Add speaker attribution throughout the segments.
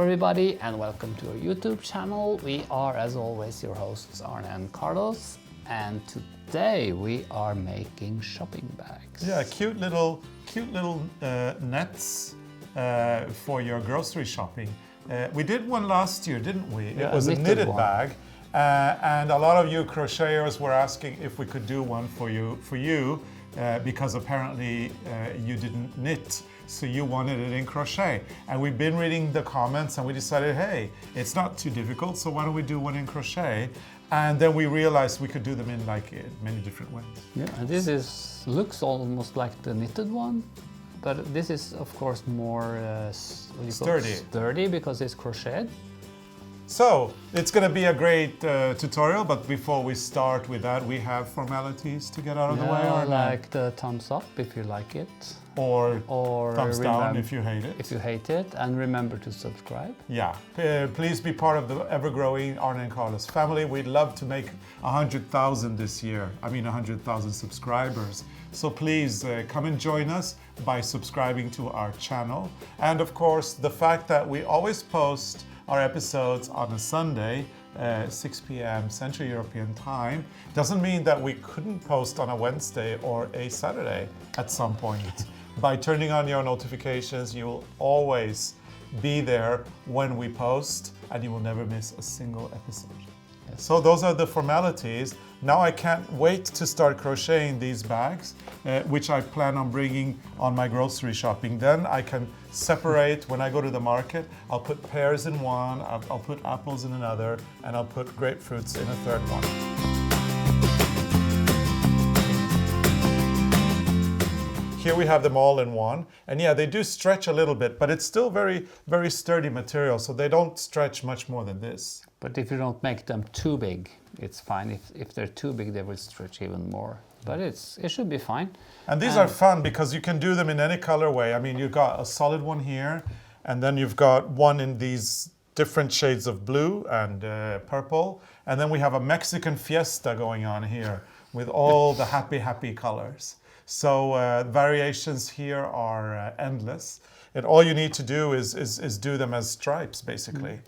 Speaker 1: everybody and welcome to our YouTube channel. We are as always your hosts Arne and Carlos, and today we are making shopping bags.
Speaker 2: Yeah, cute little nets for your grocery shopping. We did one last year, didn't we?
Speaker 1: Yeah,
Speaker 2: it was a knitted
Speaker 1: one.
Speaker 2: bag, and a lot of you crocheters were asking if we could do one for you because apparently you didn't knit. So you wanted it in crochet, and we've been reading the comments and we decided, hey, it's not too difficult, so why don't we do one in crochet? And then we realized we could do them in many different ways.
Speaker 1: Yeah, and this looks almost like the knitted one, but this is of course more sturdy because it's crocheted.
Speaker 2: So it's going to be a great tutorial, but before we start with that, we have formalities to get out of the way.
Speaker 1: Or like the thumbs up if you like it.
Speaker 2: Or thumbs down if you hate it.
Speaker 1: If you hate it, and remember to subscribe.
Speaker 2: Yeah, please be part of the ever-growing Arne and Carlos family. We'd love to make 100,000 this year. 100,000 subscribers. So please come and join us by subscribing to our channel. And of course, the fact that we always post our episodes on a Sunday, 6 p.m. Central European time, doesn't mean that we couldn't post on a Wednesday or a Saturday at some point. By turning on your notifications, you will always be there when we post, and you will never miss a single episode. Yes. So those are the formalities. Now I can't wait to start crocheting these bags, which I plan on bringing on my grocery shopping. Then I can separate when I go to the market. I'll put pears in one, I'll put apples in another, and I'll put grapefruits in a third one. Here we have them all in one, and yeah, they do stretch a little bit, but it's still very, very sturdy material, so they don't stretch much more than this.
Speaker 1: But if you don't make them too big, it's fine. If they're too big, they will stretch even more. But it should be fine.
Speaker 2: And these are fun because you can do them in any colorway. You've got a solid one here, and then you've got one in these different shades of blue and purple, and then we have a Mexican fiesta going on here with all the happy colors. So variations here are endless, and all you need to do is do them as stripes, basically.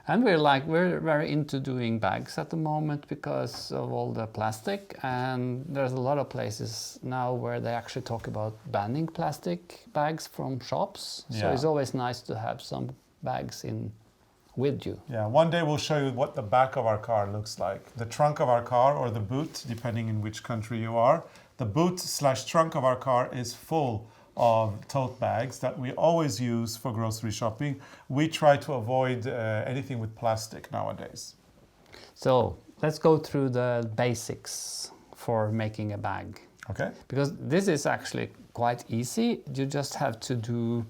Speaker 1: And we're very into doing bags at the moment because of all the plastic, and there's a lot of places now where they actually talk about banning plastic bags from shops. Yeah. So it's always nice to have some bags with you. Yeah,
Speaker 2: one day we'll show you what the back of our car looks like. The trunk of our car, or the boot, depending in which country you are. The boot/trunk of our car is full of tote bags that we always use for grocery shopping. We try to avoid anything with plastic nowadays.
Speaker 1: So let's go through the basics for making a bag.
Speaker 2: Okay.
Speaker 1: Because this is actually quite easy. You just have to do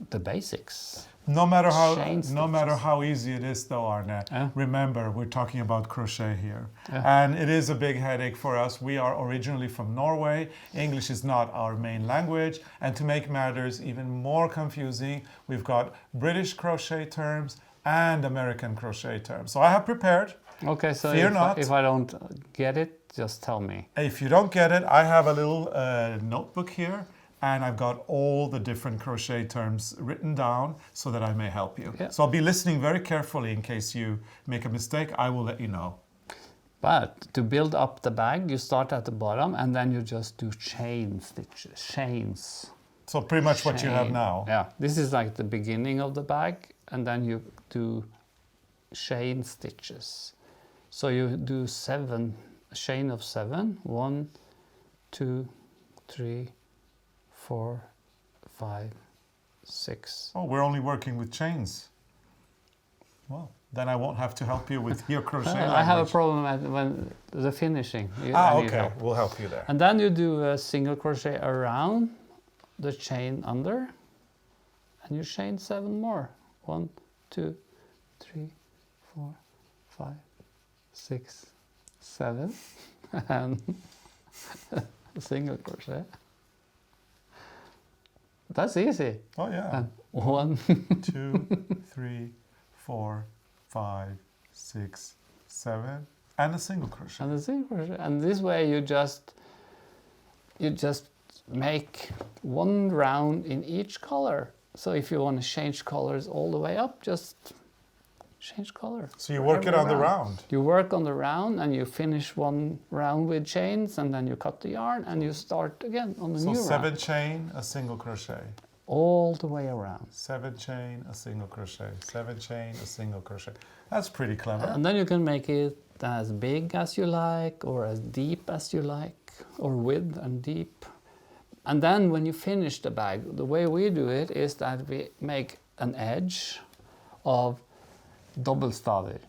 Speaker 1: the basics.
Speaker 2: No matter how easy it is though, Arne, remember we're talking about crochet here. And it is a big headache for us. We are originally from Norway. English is not our main language. And to make matters even more confusing, we've got British crochet terms and American crochet terms. So I have prepared.
Speaker 1: Okay, so if I don't get it, just tell me.
Speaker 2: If you don't get it, I have a little notebook here. And I've got all the different crochet terms written down so that I may help you. Yeah. So I'll be listening very carefully in case you make a mistake. I will let you know.
Speaker 1: But to build up the bag, you start at the bottom and then you just do chains.
Speaker 2: So pretty much what you have now.
Speaker 1: Yeah, this is like the beginning of the bag, and then you do chain stitches. So you do a chain of 7. 1, 2, 3, 4, 5, 6.
Speaker 2: Oh, we're only working with chains. Well, then I won't have to help you with your crochet language.
Speaker 1: I have a problem when the finishing.
Speaker 2: Okay, we'll help you there.
Speaker 1: And then you do a single crochet around the chain under, and you chain 7 more. 1, 2, 3, 4, 5, 6, 7, and a single crochet. That's easy.
Speaker 2: Oh yeah.
Speaker 1: And 1,
Speaker 2: 2, 3, 4, 5, 6, 7, and a single crochet.
Speaker 1: And a single crochet. And this way you just make one round in each color, So if you want to change colors all the way up, just change color.
Speaker 2: So you work it on the round.
Speaker 1: You work on the round and you finish one round with chains, and then you cut the yarn and you start again on the new round.
Speaker 2: So 7 chain, a single crochet.
Speaker 1: All the way around.
Speaker 2: 7 chain, a single crochet. 7 chain, a single crochet. That's pretty clever.
Speaker 1: And then you can make it as big as you like, or as deep as you like, or width and deep. And then when you finish the bag, the way we do it is that we make an edge of double-staver.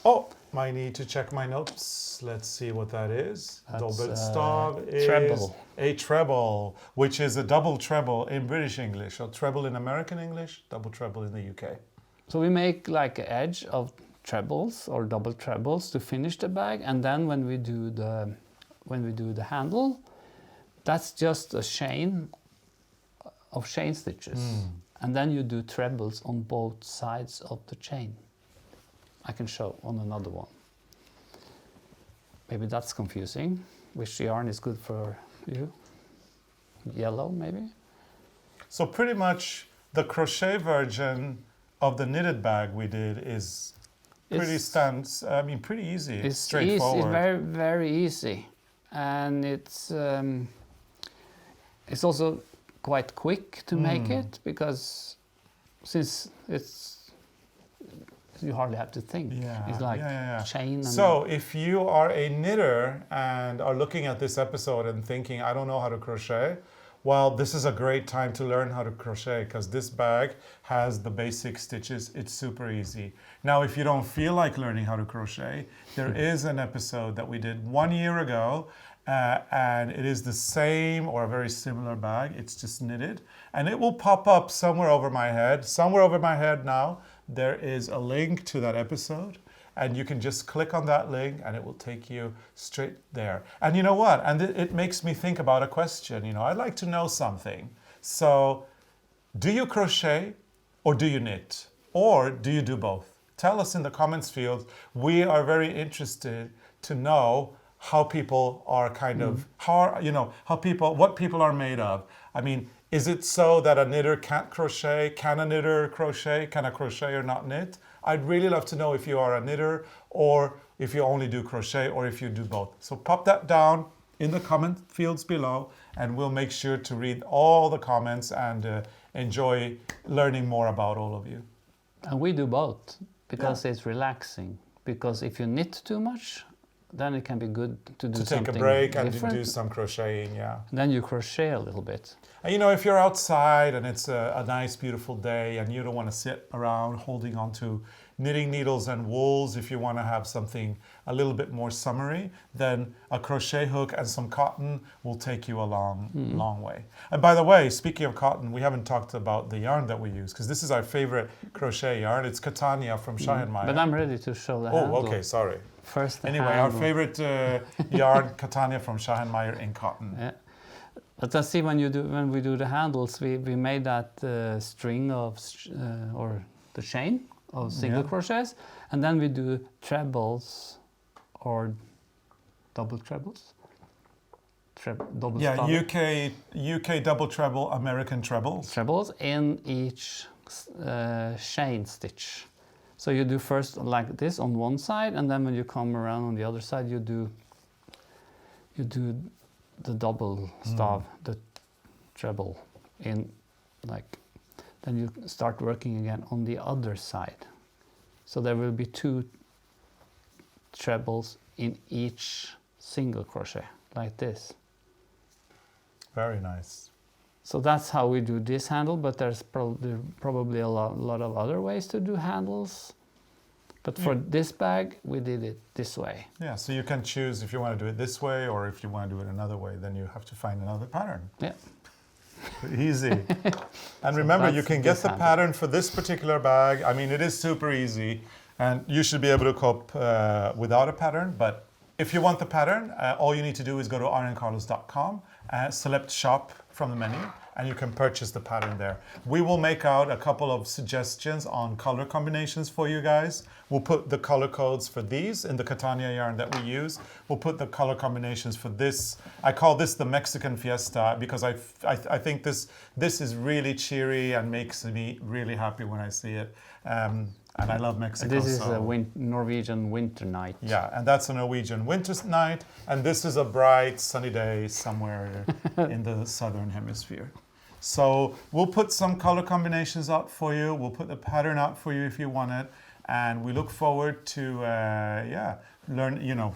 Speaker 2: Oh, I need to check my notes. Let's see what that is.
Speaker 1: That's,
Speaker 2: Dobbelstav is
Speaker 1: treble.
Speaker 2: a treble, which is a double treble in British English, or treble in American English, double treble in the UK.
Speaker 1: So we make like an edge of trebles or double trebles to finish the bag, and then when we do the handle, that's just a chain of chain stitches. And then you do trebles on both sides of the chain. I can show on another one. Maybe that's confusing. Which yarn is good for you? Yellow, maybe?
Speaker 2: So pretty much the crochet version of the knitted bag we did is pretty pretty easy.
Speaker 1: It's
Speaker 2: straightforward.
Speaker 1: Easy, very, very easy. And it's also quite quick to make it, because since you hardly have to think.
Speaker 2: Yeah,
Speaker 1: It's like chain. And
Speaker 2: so if you are a knitter and are looking at this episode and thinking, I don't know how to crochet, well, this is a great time to learn how to crochet, because this bag has the basic stitches. It's super easy. Now, if you don't feel like learning how to crochet, there is an episode that we did 1 year ago, and it is the same or a very similar bag. It's just knitted, and it will pop up somewhere over my head. Somewhere over my head now, there is a link to that episode, and you can just click on that link and it will take you straight there. And you know what? And it makes me think about a question. You know, I'd like to know something. So, do you crochet or do you knit? Or do you do both? Tell us in the comments field. We are very interested to know how people are what people are made of. I mean, is it so that a knitter can't crochet? Can a knitter crochet? Can a crocheter not knit? I'd really love to know if you are a knitter, or if you only do crochet, or if you do both. So pop that down in the comment fields below, and we'll make sure to read all the comments and enjoy learning more about all of you.
Speaker 1: And we do both, because it's relaxing. Because if you knit too much, then it can be good to do something
Speaker 2: take a break and
Speaker 1: different.
Speaker 2: do some crocheting,
Speaker 1: And then you crochet a little bit.
Speaker 2: And you know, if you're outside and it's a nice, beautiful day and you don't want to sit around holding on to knitting needles and wools, if you want to have something a little bit more summery, then a crochet hook and some cotton will take you a long way. And by the way, speaking of cotton, we haven't talked about the yarn that we use, because this is our favorite crochet yarn. It's Catania from Schahenmayer.
Speaker 1: But I'm ready to show the handle.
Speaker 2: Oh, okay, sorry.
Speaker 1: First the
Speaker 2: anyway,
Speaker 1: handle.
Speaker 2: Our favorite yarn, Catania from Schahenmayer in cotton.
Speaker 1: Yeah. But let's see, when we do the handles, we made that string of or the chain of single crochets, and then we do trebles or double trebles. Double
Speaker 2: UK double treble, American trebles.
Speaker 1: Trebles in each chain stitch. So you do first like this on one side, and then when you come around on the other side, you do the double stav, the treble in, like, then you start working again on the other side. So there will be 2 trebles in each single crochet, like this.
Speaker 2: Very nice.
Speaker 1: So that's how we do this handle, but there's probably a lot of other ways to do handles. But for this bag, we did it this way.
Speaker 2: Yeah, so you can choose if you want to do it this way, or if you want to do it another way, then you have to find another pattern.
Speaker 1: Yeah.
Speaker 2: Easy. And remember, you can get the pattern for this particular bag. I mean, it is super easy, and you should be able to cope without a pattern. But if you want the pattern, all you need to do is go to arnecarlos.com, select shop from the menu, and you can purchase the pattern there. We will make out a couple of suggestions on color combinations for you guys. We'll put the color codes for these in the Catania yarn that we use. We'll put the color combinations for this. I call this the Mexican Fiesta because I think this is really cheery and makes me really happy when I see it. And I love Mexico.
Speaker 1: This is a Norwegian winter night.
Speaker 2: Yeah, and that's a Norwegian winter night. And this is a bright, sunny day somewhere in the southern hemisphere. So we'll put some color combinations up for you. We'll put the pattern up for you if you want it. And we look forward to,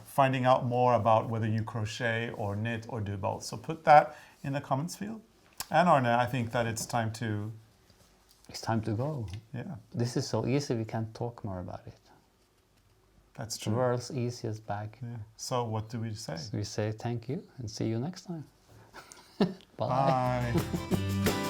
Speaker 2: finding out more about whether you crochet or knit or do both. So put that in the comments field. And Arne, I think that it's time to...
Speaker 1: It's time to go.
Speaker 2: Yeah.
Speaker 1: This is so easy, we can't talk more about it.
Speaker 2: That's true.
Speaker 1: The world's easiest bag.
Speaker 2: Yeah. So what do we say?
Speaker 1: So we say thank you and see you next time. Bye.
Speaker 2: Bye.